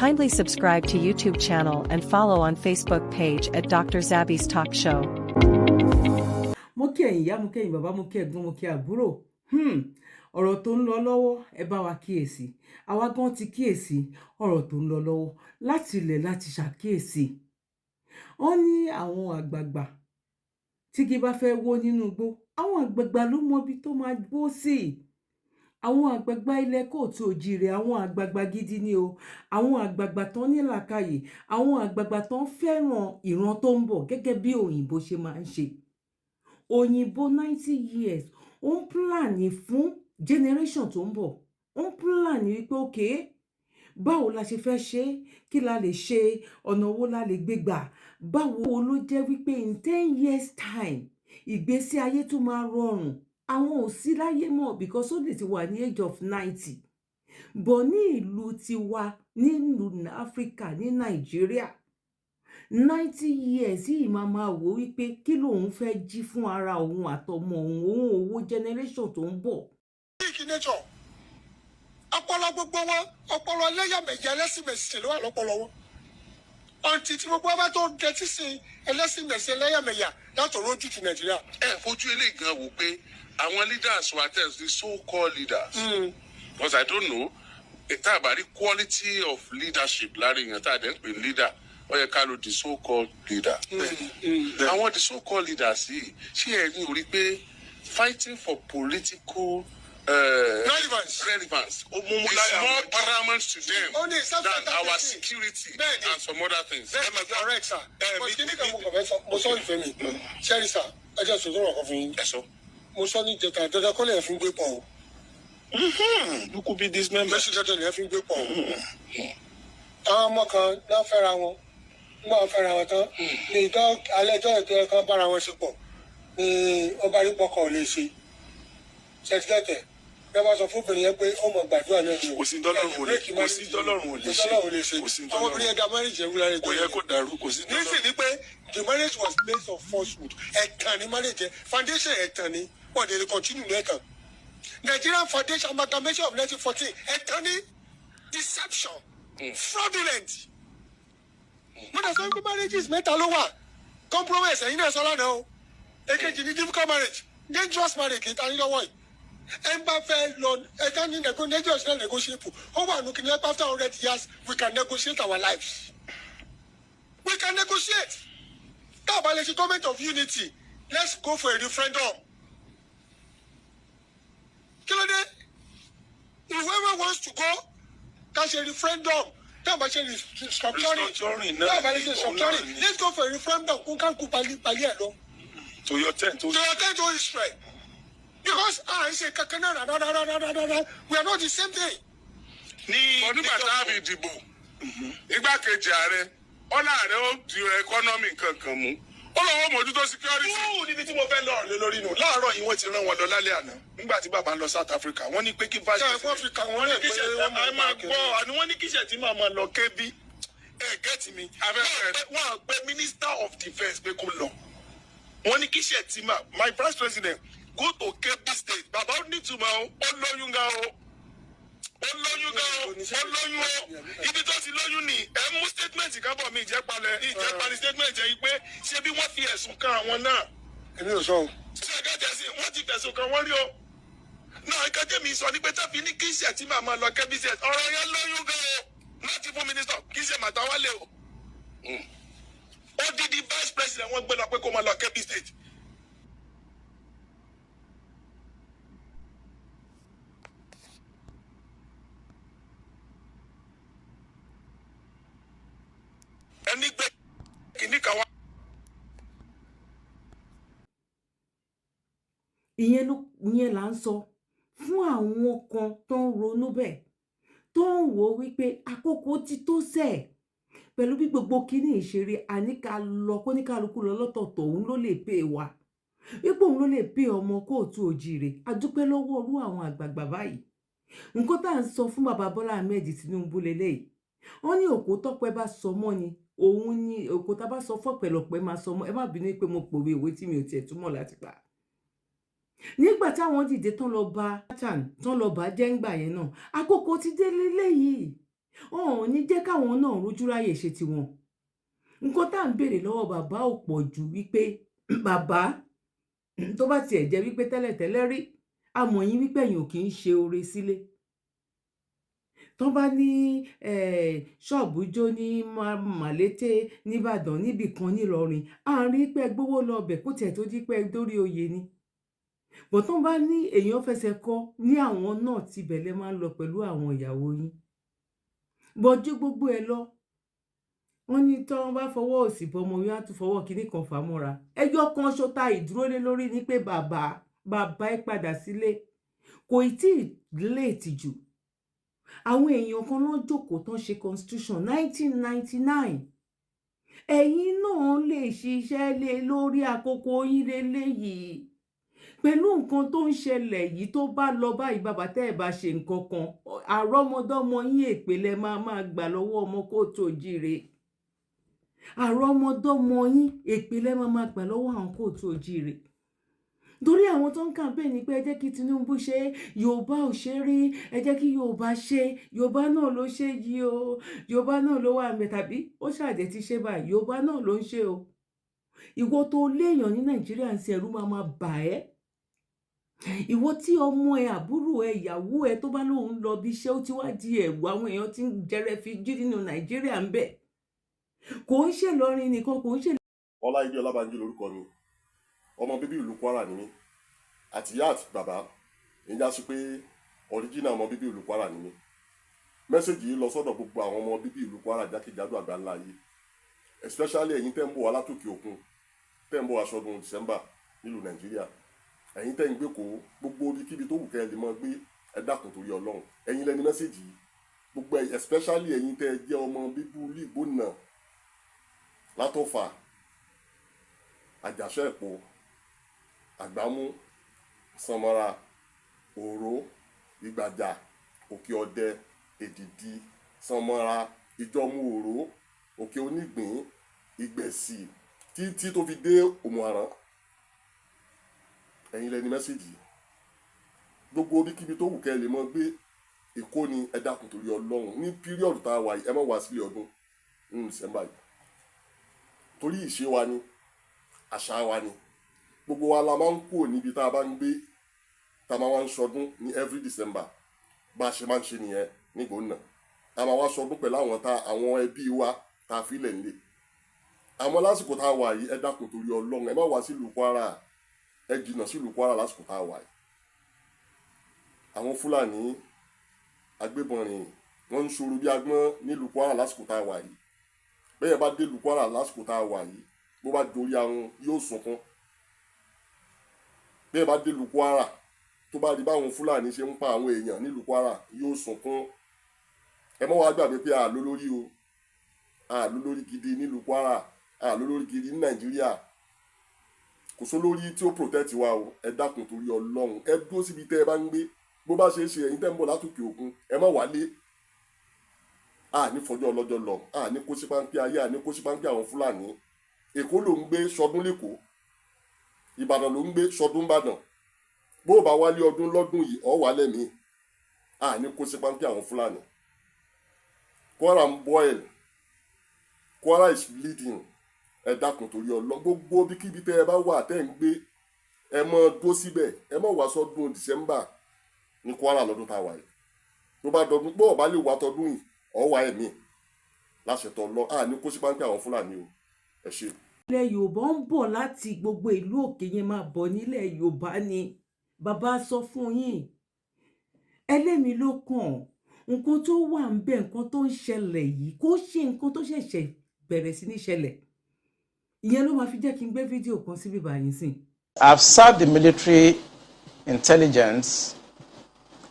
Kindly subscribe to YouTube channel and follow on Facebook page at Dr. Zabby's Talk Show. Mo kí ẹ̀yin ìyá, mo kí ẹ̀yin bàbá, mo kí ẹ̀gbọ́n, mo kí àbúrò. Ọ̀rọ̀ tó ń lọ lọ́wọ́ ẹ bá wa kíyèsí. Àwa gan ti kíyèsí ọ̀rọ̀ tó ń lọ lọ́wọ́ láti ilẹ̀ láti ṣàkíyèsí. Wọ́n ní àwọn àgbààgbà tí kì bá fẹ́ wó nínú igbó, àwọn àgbààgbà ló mọ ibi tó máa gbó sí. Àwọn àgbààgbà ilẹ̀ kóòtù òjìrè, àwọn àgbààgbà gidi ni o. Àwọn àgbààgbà tán ní làákàyè, àwọn àgbààgbà tán fẹ́ràn ìran tó ń bọ̀ gẹ́gẹ́ bí òyìnbó ṣe máa ń ṣe. Òyìnbó 90 years ó ń plan fún generation tó ń bọ̀. Ó ń plan wípé okay, báwo la ṣe fẹ́ ṣe, kí la lè ṣe, ọ̀nà wo la lè gbé gbà, báwo ló jẹ́ wípé in 10 years time ìgbésí ayé tó máa rọrùn. Àwọn ò sí láyé mọ́ because ó lè ti wà ní age of 90. Bọ̀ ní ìlú tiwa nílùú Áfíríkà ní Nàìjíríà 90 years yìí máa wò wípé kí lòun fẹ́ jí fún ara òun àtọmọ òun owó generation tó ń bọ̀. Ọpọlọ gbogbo wọn, ọpọlọ ẹlẹ́yàmẹ̀yà ẹlẹ́sìnmẹ̀sì ló wà lọ́pọlọ wọn. Ọ̀ǹtì tí gbogbo ọba tó dẹtí sí ẹlẹ́sìnmẹ̀sì ẹlẹ́yàmẹ̀yà láti rójú ti Nàìjíríà. Fojú eléyìí gan wò pé àwọn leaders were test the so-called leaders. Because I don't know, tá a bá rí quality of leadership láàrin èèyàn tá a dẹ̀ ń pè ní leader, ó yẹ ká lo the so-called leader. Àwọn the so-called leaders yìí ṣé ẹ ní orí pé fighting for political relevance is more paramount to them than our security and some other things. Correct, sir. Mo sọ ìfẹ́ mi, ṣẹ́rí sà, ẹ jẹ́ sọ̀rọ̀ ọkọ̀ fún yín. Mo sọ ní ìjẹta dandan kọ́lẹ̀ ẹ̀ fi ń gbé pọ̀ o. Who could be this member? Mẹ́sì dandan ni ẹ̀ fi ń gbé pọ̀ o. Àwọn ọmọ kan náà fẹ́ra wọn, nígbà wọn fẹ́ra wọn tán, ní ìjọ alẹ́ ìjọ ìjọ kan bára wọn ṣe pọ̀, ní ọba rí pọkàn ò lè ṣe. Ṣẹ́tìlẹ́tẹ̀. Bẹ́ẹ̀ bá sọ fún obìnrin yẹn pé ó mọ̀ gbàdúrà náà ni o. Kò sí dọ́lọ́run ò lè ṣe. Kò sí dọ́lọ́run ò lè ṣe. Àwọn obìnrin yẹn ga marriage yẹn wúlò rẹ̀. Kò yẹ kó dàrú, kò sí dọ́lọ́run. Nísìn ni pé the marriage was based on falsehood. Ẹ̀tàn ni marriage yẹn. Foundation ẹ̀tàn ni. Wọ́n dẹ̀ lè continue lẹ́tàn. Nigerian Foundation Amalgamation of 1914 ẹ̀tàn ni deception fraudulent. Mo dẹ̀ sọ pé marriages mẹ́ta ló wà. Compromise ẹ̀yin náà sọ lánàá o. Èkejì ni difficult marriage, dangerous marriage kì í ta ní lọ́wọ́ yìí. And negotiate. Over after 100 years, we can negotiate our lives. We can negotiate. That is government of unity. Let's go for a referendum. Whoever wants to go, that's a referendum. Let's go for a referendum. To your tent, to Israel. Because I say we are not the same thing. Nígbà tá a bí dìbò, igbákejì ààrẹ, ọlá ààrẹ ó di economy kankan mú. Ó lọ́wọ́ mójútó security. Níbi tí mo fẹ́ lọ rè lórí nù. Láàárọ̀ yìí wọ́n ti rán wọn lọ lálẹ́ àná. Nígbà tí bàbá ń lọ South Africa, wọ́n ní pé kí vice president. Wọ́n ní kíṣẹ̀ máa gbọ́, àní wọ́n ní kíṣẹ̀ tí màá máa lọ kébí. Get me. Wọ́n á gbé Minister of Defence pé kó lọ. Wọ́n ní kíṣẹ̀ tí my vice president go to Kebbi State. Bàbá ó ní ìtumọ̀ o, ó lóyún gan o. Ó lóyún gan o, ó lóyún o. Ibi tó ti lóyún ni ẹ mú statement kan bọ̀ mí ìjẹ́palẹ̀ statement yẹn pé ṣé bí wọ́n fi ẹ̀sùn kan àwọn náà. Èmi ò sọ o. Ṣé gẹ́gẹ́ sí wọ́n ti fẹ̀sùn kan wọ́n rí o. Náà ìkẹ́jẹ́ mi sọ ní pé tàbí ní kí iṣẹ́ tí màmá lọ Kebbi State. Ọ̀rọ̀ yẹn lóyún gan o. Láti fún mínísítọ̀ kí iṣẹ́ màtáwálé o. Ó di vice president wọ́n gbé lọ pé kó máa lọ Kebbi State. Ìyẹn là ń sọ fún àwọn kan tó ń ronú bẹ́ẹ̀ tó ń wò wípé àkókò ti tó sẹ̀ pẹ̀lú bí gbogbo kíní ìṣeré àníkà lọ kó ní kálukú lọ lọ́tọ̀ọ̀tọ̀ òun ló lè pè wá wípé òun ló lè pè ọmọ kóòtù òjìrè adúpẹ́ lọ́wọ́ orú àwọn àgbààgbà báyìí. Nǹkan tá à ń sọ fún bàbá Bọ́lá Ahmed Tinubu lélẹ́yìí wọ́n ní òkú tọ́pẹ́ bá sọ mọ́ ni òun ní òkú tá bá sọ fọ́pẹ̀lọpẹ́ máa sọ mọ́. Ẹ má bínú pé mo pòwe ìwé tí mi ò tiẹ̀ túmọ̀ láti pa. Nígbà táwọn dìde tán lọ bá jẹ́ ńgbà yẹn náà àkókò ti dé lélẹ́yìí ọ̀hún ní jẹ́ káwọn náà rójú ráyè ṣe tiwọn. Nǹkan tá à ń béèrè lọ́wọ́ bàbá ò pọ̀ jù wípé bàbá tó bá tiẹ̀ jẹ́ wípé tẹ́lẹ̀tẹ́lẹ̀ rí àmọ́ yín wípé ẹ̀yin ò kì í ṣe oore sílé. Tó bá ní ṣọ́ọ̀bù jó ní Màlété nìbàdàn níbì kan nílọrin àárín pé gbówó lọ bẹ̀ kó tiẹ̀ tó di pé dórí oyè ni. Bọ̀ tó bá ní èèyàn fẹsẹ̀ kọ ní àwọn náà tibẹ̀ lẹ máa ń lọ pẹ̀lú àwọn ìyàwó yín. Bọ́jú gbogbo ẹ lọ wọ́n ní tí wọ́n bá fọwọ́ òsì bọmọ yín á tún fọwọ́ kinní kan fà mọ́ra. Ẹjọ́ kan ṣota ìdúrólé lórí ni pé bàbá ẹ padà sílé. Kò tí ì léètì jù. Àwọn èèyàn kan ló jókòó tán ṣe constitution 1999. Ẹ̀yin náà lè ṣiṣẹ́ lé lórí àkókò yín lélẹ́yìí. Pẹ̀lú nǹkan tó ń ṣẹlẹ̀ yìí tó bá lọ báyìí bàbá tẹ́ ẹ̀ bá ṣe nǹkan kan àrọ́mọdọ́mọ yín èpè lẹ máa gbà lọ́wọ́ ọmọ kóòtù òjíire. Àrọ́mọdọ́mọ yín èpè lẹ máa gbà lọ́wọ́ àwọn kóòtù òjíire. Torí àwọn tó ń campaign ní pé ẹ jẹ́ kí Tinubu ṣe Yorùbá ò ṣe rí, ẹ jẹ́ kí Yorùbá ṣe, Yorùbá náà ló ṣe yìí o, Yorùbá náà ló wà mẹ́ tàbí ó ṣàdé ti ṣe báyìí Yorùbá náà ló ń ṣe o. Ìwọ tó léèyàn ní Nàìjíríà ń ṣe ẹ̀rù máa bà ẹ́. Ìwọ tí ọmọ ẹ àbúrò ẹ ìyàwó ẹ tó bá lóun lọ bí iṣẹ́ ó ti wá di ẹ̀rù àwọn èèyàn tí ń jẹ refugee nínú Nàìjíríà ń bẹ. Kò ń ṣe Ìlọrin nìkan kò ń ṣe. Ọláìdé Ọlábánjí lórúkọ mi, ọmọ bíbí ìlú Kwara ni mí, àti ìyá àti bàbá èyí já sí pé ọ̀ríjínà ọmọ bíbí ìlú Kwara ni mí. Mẹ́sẹ̀jì yìí lọ sọ́dọ̀ gbogbo àwọn ọmọ bíbí ìlú Kwara jákèjádò àgbáńlá ayé, especially ẹ̀yin tẹ́ ń bọ̀ wá látòkè òkun, tẹ́ ń bọ̀ wá sọdún December nílùú Nàìjíríà, ẹ̀yin tẹ́ ń gbé kó gbogbo ibikíbi tó wù kẹ́ ẹ lè mọ́ gbé ẹ dákun torí Ọlọ́run ẹ̀yin lẹni mẹ́sẹ̀jì yìí gbogbo especially ẹ̀yin tẹ́ jẹ́ ọmọ bíbí ìlú Ìgbónà, Látọ̀fà, Àjàṣẹ́ Èkó, Àgbámú, Sànmọ́ra, Òró, Ìgbàjà, Òkè Ọdẹ, Èdìdì, Sànmọ́ra, Ìjọ̀mú Òró, Òkè Onígbín, Ìgbẹ̀sì títí tó fi dé Òmùaran. Ẹ̀yin lẹni mẹ́sẹ̀jì gbogbo ibikíbi tó wù kẹ́ lè mọ́ gbé Èkó ni ẹ dákun torí Ọlọ́run ní píríọ̀dù tá a wà yìí ẹ má wá sílé ọdún nínú December yìí torí ìṣe wa ni àṣà wa ni gbogbo wa la máa ń kúrò níbi tá a bá ń gbé tá a máa wá ń ṣọdún ní every December bá a ṣe máa ń ṣe nìyẹn ní Ìgbónà. A máa wá ṣọdún pẹ̀lú àwọn ẹbí wa tá a fi lẹ̀ nílé. Àmọ́ lásìkò tá a wà yìí ẹ dákun torí Ọlọ́run ẹ má wá sílùú Kwara, ẹ jìnnà sílùú Kwara lásìkò tá a wà yìí. Àwọn Fúlàní agbébọn rìn wọ́n ń ṣòro bí agbọ́n nílùú Kwara lásìkò tá a wà yìí. Bẹ́ẹ̀ bá dé ìlú Kwara lásìkò tá a wà yìí bó bá dorí ahun yóò sunkún. Bẹ́ẹ̀ bá dé ìlú Kwara tó bá rí báwọn Fúlàní ṣe ń pa àwọn èèyàn nílùú Kwara yóò sunkún. Ẹ má wá gbàgbé pé a ló lórí o, a ló lórí gidi nílùú Kwara, a ló lórí gidi ní Nàìjíríà. Kò só lórí tí ó protect wa o, ẹ dákun torí Ọlọ́run ẹ dúró síbi tẹ́ ẹ bá ń gbé. Bó bá ṣe é ṣe ẹ̀yin tẹ́ ń bọ̀ látòkè òkun ẹ má wálé. A ní fọjọ́ ọlọ́jọ́ lọ, a ní kó sí páńpẹ́ ayé, a ní kó sí páńpẹ́ àwọn Fúlàní. Èkó ló ń gbé sọdún l'Ékòó, Ìbàdàn ló ń gbé sọdún Ìbàdàn. Bó bá wálé ọdún lọ́dún yìí ọ̀ wálẹ̀ mí, a ní kó sí páńpẹ́ àwọn Fúlàní. Kwara ń boil, Kwara is bleeding. Ẹ dákun torí Ọlọ́run gbogbo bíkíbi tẹ́ ẹ bá wà tẹ́ ń gbé ẹ mọ́ dó síbẹ̀ ẹ mọ́ wá sọdún December ní Kwara lọ́dún tá a wà yìí. Tó bá dọdún bó bá lè wá tọdún yìí ọ̀ wá ẹ̀mí láṣetọ̀ lọ a ní kó sí páńpẹ́ àwọn Fúlàní o. Ẹ ṣé. Ilẹ̀ Yorùbá ń bọ̀ láti gbogbo ìlú òkè yẹn máa bọ̀ nílẹ̀ Yorùbá ni bàbá sọ fún yín. Ẹlẹ́mi ló kàn nǹkan tó wà ń bẹ nǹkan tó ń ṣẹlẹ̀ yìí kó ṣe nǹkan tó ṣẹ̀ṣẹ̀ bẹ̀rẹ̀ sí ní ṣẹlẹ̀. Ìyẹn ló máa fi jẹ́ kí n gbé fídíò kan síbí báyìí sìn. I've served the military intelligence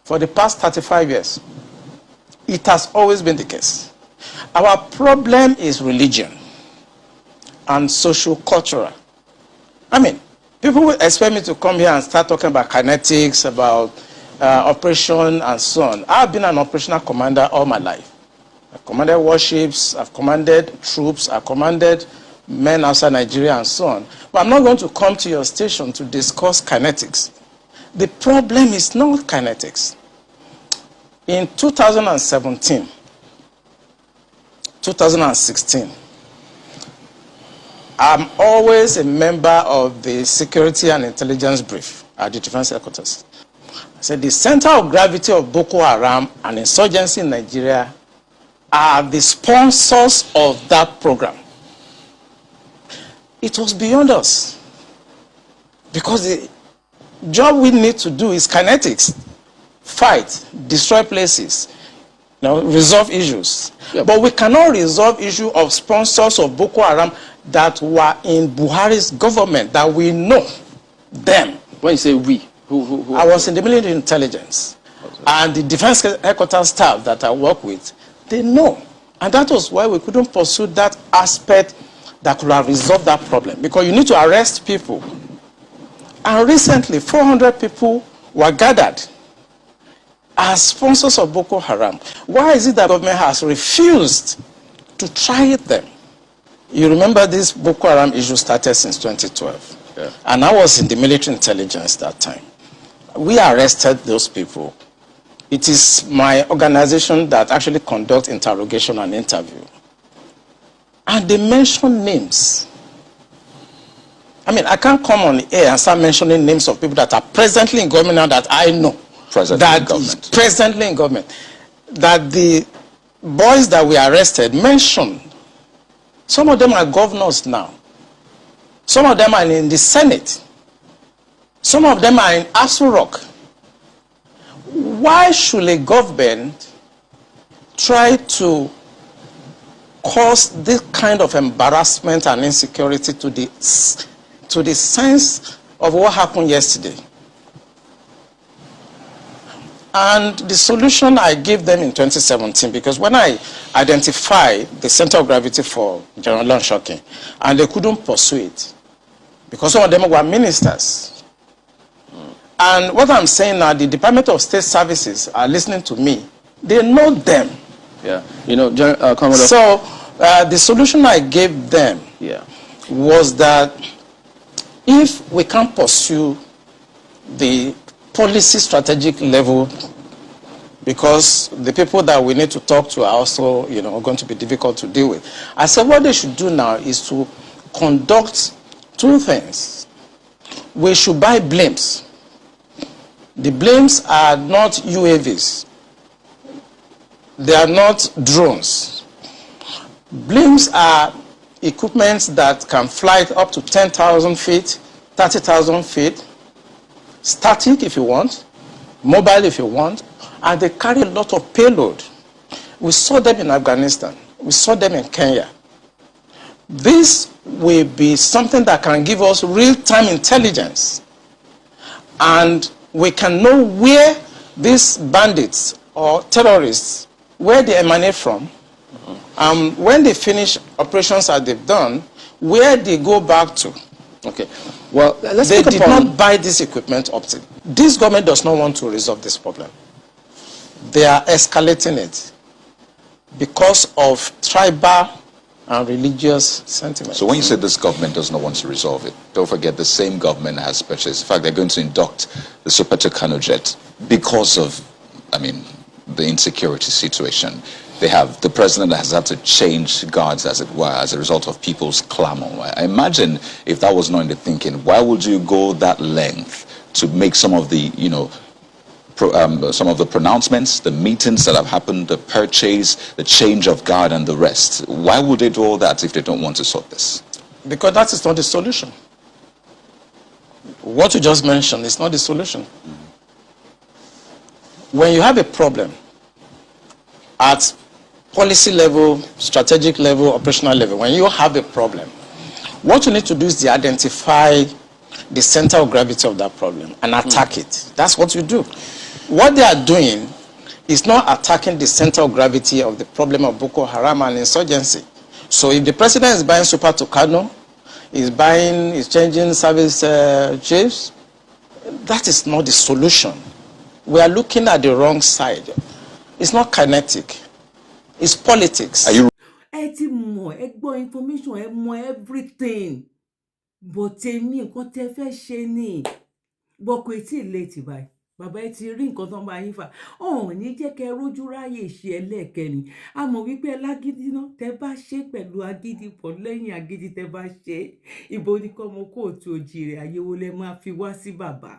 for the past 35 years. It has always been the case. Our problem is religion and social-cultural. I mean, people will expect me to come here and start talking about kinetics, about operation and so on. I've been an operational commander all my life. I've commanded warships, I've commanded troops, I've commanded men outside Nigeria and so on. But I'm not going to come to your station to discuss kinetics. The problem is not kinetics. In 2017, 2016, I'm always a member of the Security and Intelligence Brief at the Defense Headquarters. I said the center of gravity of Boko Haram and insurgency in Nigeria are the sponsors of that program. It was beyond us, because the job we need to do is kinetics: fight, destroy places, resolve issues. Yep. But we cannot resolve issue of sponsors of Boko Haram that were in Buhari's government, that we know them. When you say we, who I was in the military intelligence, and the defense headquarters staff that I work with, they know. And that was why we couldn't pursue that aspect that could have resolved that problem, because you need to arrest people. And recently, 400 people were gathered as sponsors of Boko Haram. Why is it that government has refused to try them? You remember this Boko Haram issue started since 2012. Yeah. And I was in the military intelligence that time. We arrested those people. It is my organization that actually conducts interrogation and interview. And they mention names. I mean, I can't come on the air and start mentioning names of people that are presently in government now that I know. Presently in government. That the boys that we arrested mentioned. Some of them are governors now. Some of them are in the Senate. Some of them are in Aso Rock. Why should a government try to cause this kind of embarrassment and insecurity to the sense of what happened yesterday? And the solution I gave them in 2017, because when I identified the center of gravity for General Shocking, and they couldn't pursue it, because some of them were ministers. And what I'm saying now, the Department of State Services are listening to me. They know them. Yeah, Commodore. So the solution I gave them was that if we can't pursue the policy strategic level, because the people that we need to talk to are also, going to be difficult to deal with. I said what they should do now is to conduct two things. We should buy blimps. The blimps are not UAVs. They are not drones. Blimps are equipment that can fly up to 10,000 feet, 30,000 feet, static if you want, mobile if you want, and they carry a lot of payload. We saw them in Afghanistan. We saw them in Kenya. This will be something that can give us real-time intelligence, and we can know where these bandits or terrorists, where they emanate from, when they finish operations that they've done, where they go back to. Okay. Well, they did not buy this equipment up to. This government does not want to resolve this problem. They are escalating it because of tribal and religious sentiments. So when you say this government does not want to resolve it, don't forget the same government has purchased. In fact, they're going to induct the Super Tucano jet because of, the insecurity situation. They have, the president has had to change guards, as it were, as a result of people's clamor. I imagine if that was not in the thinking, why would you go that length to make some of the, some of the pronouncements, the meetings that have happened, the purchase, the change of guard and the rest? Why would they do all that if they don't want to sort this? Because that is not the solution. What you just mentioned is not the solution. When you have a problem at policy level, strategic level, operational level, when you have a problem, what you need to do is to identify the center of gravity of that problem and attack it. That's what you do. What they are doing is not attacking the center of gravity of the problem of Boko Haram and insurgency. So if the president is buying Super Tucano, is changing service chiefs, that is not the solution. We are looking at the wrong side. It's not kinetic. It's politics. Are you ti mọ̀, ẹ gbọ́ information, ẹ mọ̀ everything. But tèmi nǹkan tẹ́ fẹ́ ṣe ni. But kò tí ì late báyìí. bàbá ẹ ti rí nǹkan tó ń bá yín fà ọ̀hún ní jẹ́ kẹ́ rójú ráyè ṣe ẹlẹ́ẹ̀kẹrin a mọ̀ wípé lágídí náà tẹ́ bá ṣe pẹ̀lú agídí pọ̀ lẹ́yìn agídí tẹ́ bá ṣe ibo ní kọ́ ọmọ kóòtù òjìrè àyẹ̀wò lẹ máa fi wá sí bàbá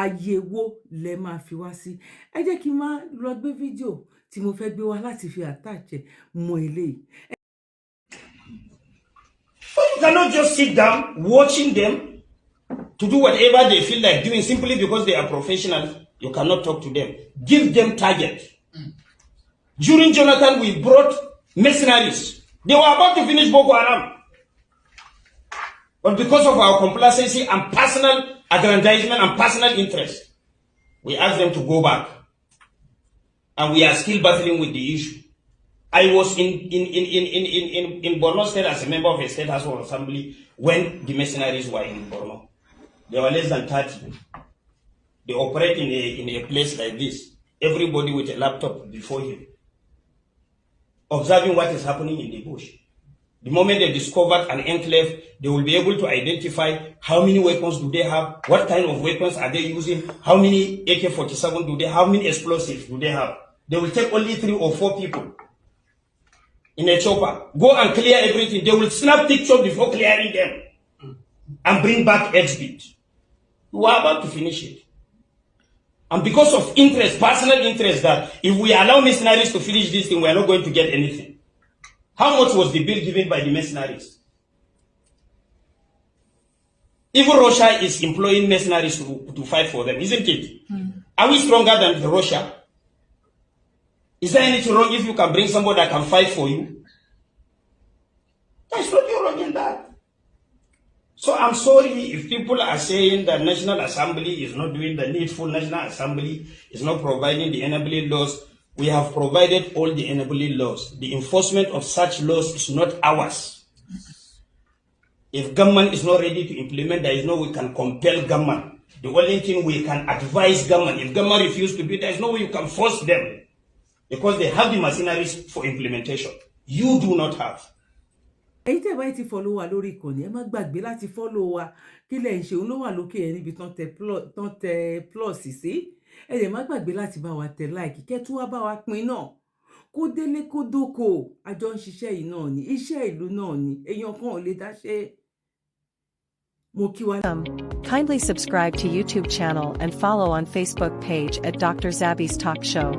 àyẹ̀wò lẹ máa fi wá sí ẹ jẹ́ kí n máa lọ gbé fídíò tí mo fẹ́ gbé wá láti fi àtàjẹ mọ eléyìí. You cannot just sit down watching them to do whatever they feel like doing simply because they are professionals. You cannot talk to them. Give them target. During Jonathan, we brought mercenaries. They were about to finish Boko Haram. But because of our complacency and personal aggrandizement and personal interest, we asked them to go back. And we are still battling with the issue. I was in Borno State as a member of a state House of Assembly when the mercenaries were in Borno. There were less than 30. They operate in a place like this. Everybody with a laptop before him, observing what is happening in the bush. The moment they discovered an enclave, they will be able to identify how many weapons do they have, what kind of weapons are they using, how many AK-47 do they have, how many explosives do they have. They will take only 3 or 4 people in a chopper, go and clear everything. They will snap pictures before clearing them and bring back exhibit. We are about to finish it. And because of interest, personal interest, that if we allow mercenaries to finish this thing, we are not going to get anything. How much was the bill given by the mercenaries? Even Russia is employing mercenaries to fight for them, isn't it? Are we stronger than Russia? Is there anything wrong if you can bring somebody that can fight for you? There's nothing wrong in that. So I'm sorry if people are saying that National Assembly is not doing the needful, National Assembly is not providing the enabling laws. We have provided all the enabling laws. The enforcement of such laws is not ours. If government is not ready to implement, there is no way we can compel government. The only thing we can advise government. If government refuses to do it, there is no way you can force them. Because they have the machineries for implementation. You do not have. Èyí tẹ́ bá ti follow wa lórí ìkànnì ẹ má gbàgbé láti follow wa kí lẹ ń ṣe òun ló wà lókè ẹ níbi tán tẹ plus sí ẹ lè má gbàgbé láti bá wa tẹ like kẹ́ tún wá bá wa pín náà kó délé kó dóko àjọ ń ṣiṣẹ́ yìí náà ni iṣẹ́ ìlú náà ni èèyàn kan ò lè dá ṣe. Mo kí wa. Kindly subscribe to YouTube channel and follow on Facebook page at Dr. Zabby's Talk Show.